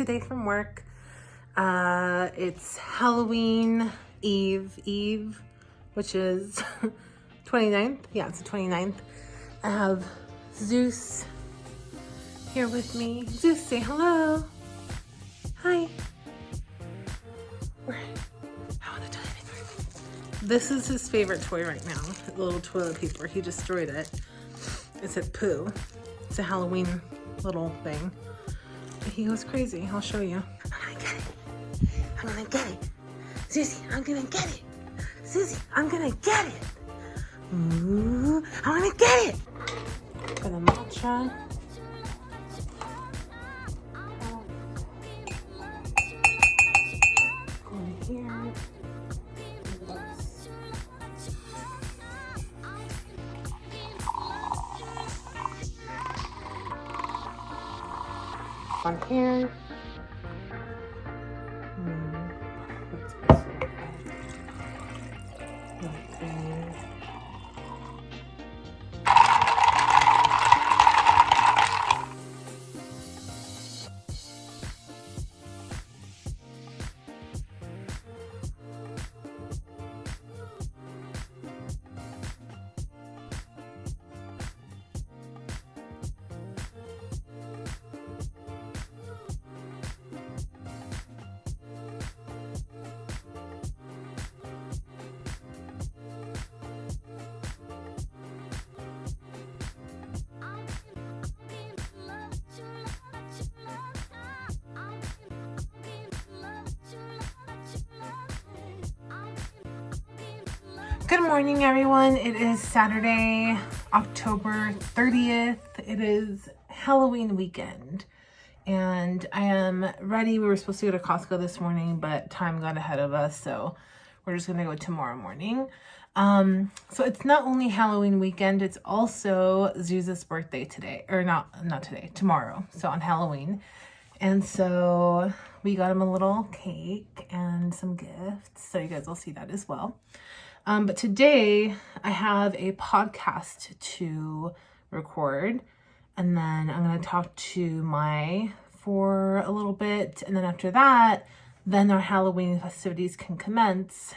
today from work. It's Halloween Eve, which is 29th. Yeah, it's the 29th. I have Zeus here with me. Zeus, say hello. Hi. This is his favorite toy right now. The little toilet paper. He destroyed it. It said poo. It's a Halloween little thing. He goes crazy. I'll show you. I'm gonna get it. I'm gonna get it. Susie, I'm gonna get it. Susie, I'm gonna get it. Ooh, I'm gonna get it. For the matcha. Go in here. On here. Good morning, everyone. It is Saturday, October 30th. It is Halloween weekend, and I am ready. We were supposed to go to Costco this morning, but time got ahead of us, so we're just gonna go tomorrow morning. So it's not only Halloween weekend, it's also Zeus's birthday today, or not today, tomorrow. So on Halloween, and so we got him a little cake and some gifts. So you guys will see that as well. But today I have a podcast to record, and then I'm going to talk to Mai for a little bit. And then after that, then our Halloween festivities can commence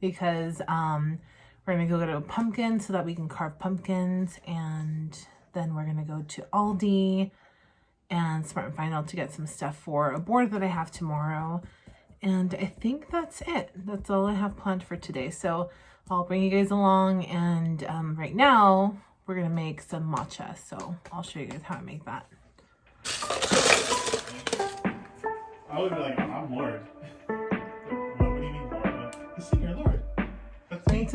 because, we're going to go get a pumpkin so that we can carve pumpkins. And then we're going to go to Aldi and Smart and Final to get some stuff for a board that I have tomorrow. And I think that's it. That's all I have planned for today. So I'll bring you guys along. And right now, we're going to make some matcha. So I'll show you guys how I make that. I would be like, I'm Lord. What do you mean Lord? This is your Lord. That's me.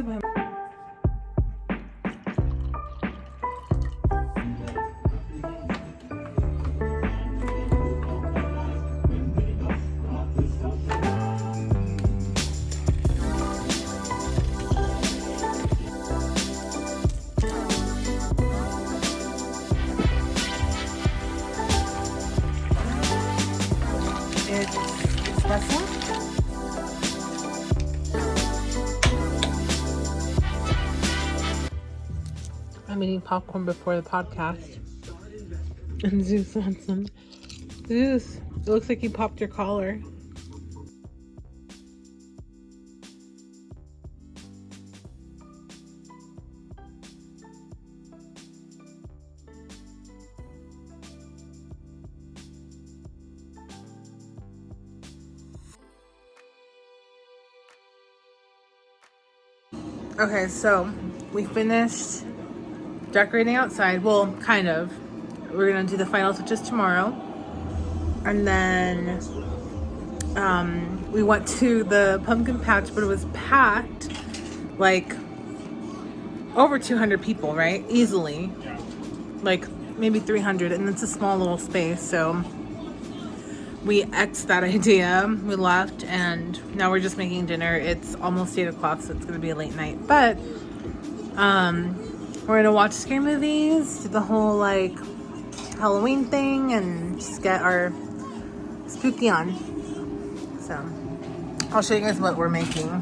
I'm eating popcorn before the podcast. And Zeus wants some. Zeus, it looks like you popped your collar. Okay, so we finished decorating outside. Well, kind of. We're gonna do the final touches tomorrow. And then we went to the pumpkin patch, but it was packed, like over 200 people, right? Easily. Like maybe 300, and it's a small little space, so we X'd that idea. We left, and now we're just making dinner. It's almost 8 o'clock, so it's gonna be a late night. But we're gonna watch scary movies, do the whole like Halloween thing, and just get our spooky on. So I'll show you guys what we're making.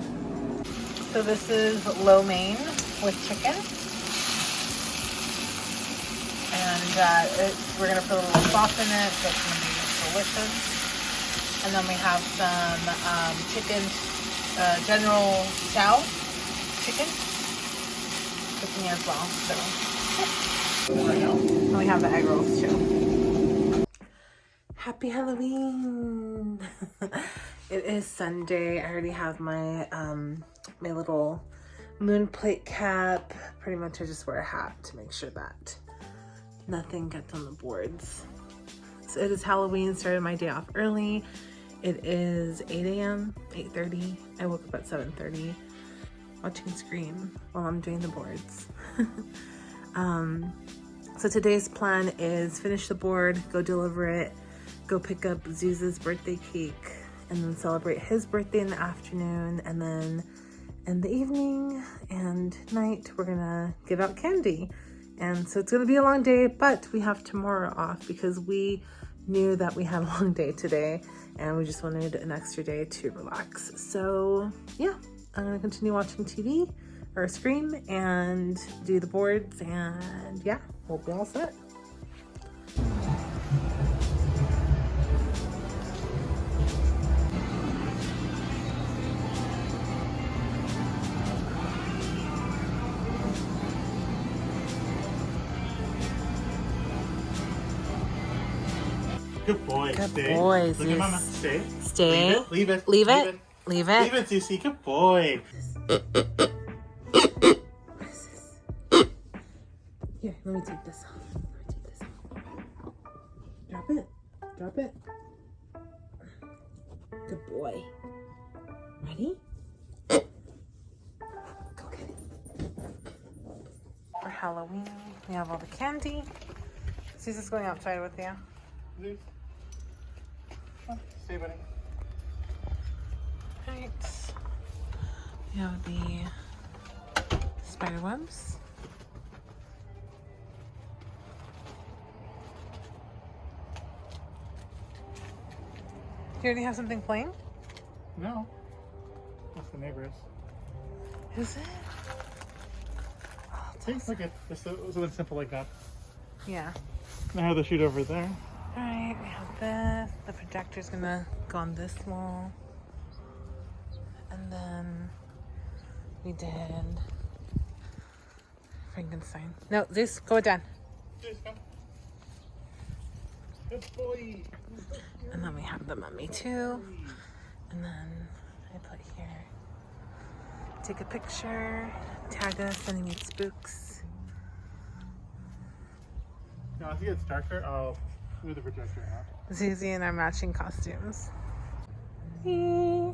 So this is lo mein with chicken. And we're gonna put a little sauce in it. That's gonna be delicious. And then we have some chicken, General Chow chicken cooking as well. So, and we have the egg rolls too. Happy Halloween! It is Sunday. I already have my my little moon plate cap. Pretty much I just wear a hat to make sure that nothing gets on the boards. So it is Halloween, started my day off early. It is 8 a.m., 8:30. I woke up at 7:30 watching Scream while I'm doing the boards. So today's plan is finish the board, go deliver it, go pick up Zeus's birthday cake, and then celebrate his birthday in the afternoon, and then in the evening and night we're gonna give out candy. And so it's gonna be a long day, but we have tomorrow off because we knew that we had a long day today and we just wanted an extra day to relax. So yeah, I'm gonna continue watching TV or Scream and do the boards, and yeah, we'll be all set. Good boy. Good Stay. boy, Look Zeus. at Mama. Stay. Stay. Leave it. Leave Leave it. it. Leave it. Leave it, Zeusy. Good boy. Here, let me take this off. Drop it. Drop it. Good boy. Ready? Go get it. For Halloween, we have all the candy. Zeus going outside with you. Zeus. Stay, buddy. Right. We have the spider webs. Do you already have something playing? No. That's the neighbors. Is it? Oh, See, look at this. Something simple like that. yeah. I have the shoot over there. Alright, we have this. The projector's gonna go on this wall. And then we did Frankenstein. No, Zeus, go with Dad. Zeus, come. Good boy. And then we have the mummy too. And then I put here, take a picture, tag us, sending me spooks. Now, as it gets darker, I'll move the projector out. Susie and our matching costumes. Hey.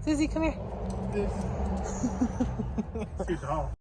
Susie, come here. It's too tall.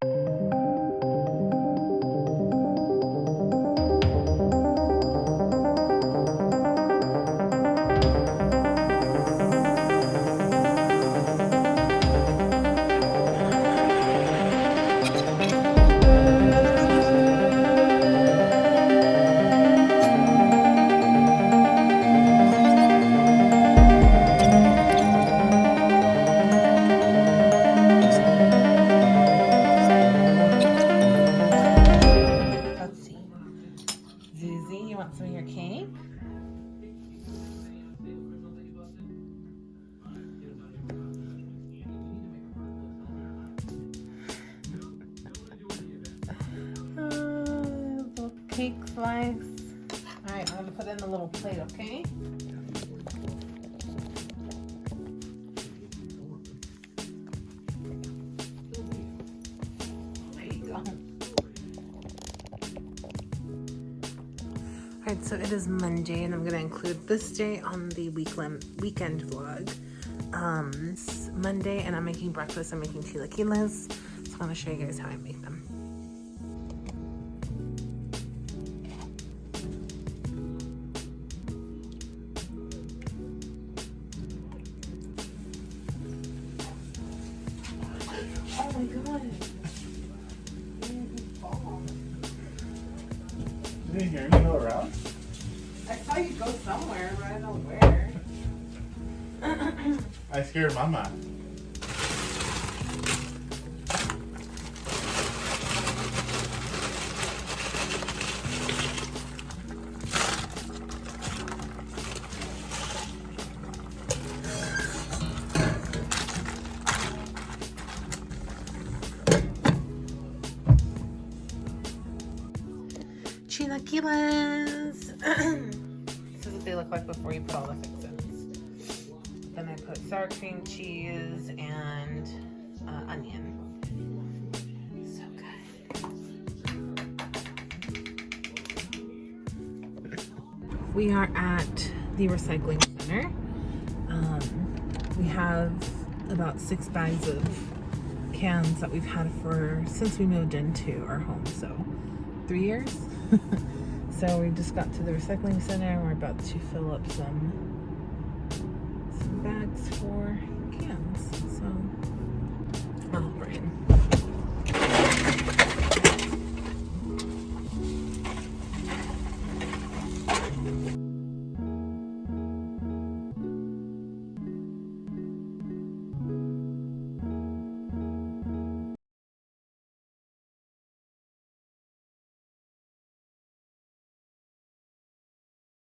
Some of your cake. Little cake slice. All right, I'm gonna put it in the little plate, okay? There you go. Alright, so it is Monday and I'm gonna include this day on the weekend vlog. It's Monday and I'm making breakfast. I'm making chilaquiles. So I'm gonna show you guys how I make them. Oh my god. You didn't hear me go around? I saw you go somewhere, but I don't know where. I scared Mama. chilaquiles. This is what they look like before you put all the fixins. Then I put sour cream, cheese, and onion. So good. We are at the recycling center. We have about 6 bags of cans that we've had since we moved into our home, so 3 years. So we just got to the recycling center and we're about to fill up some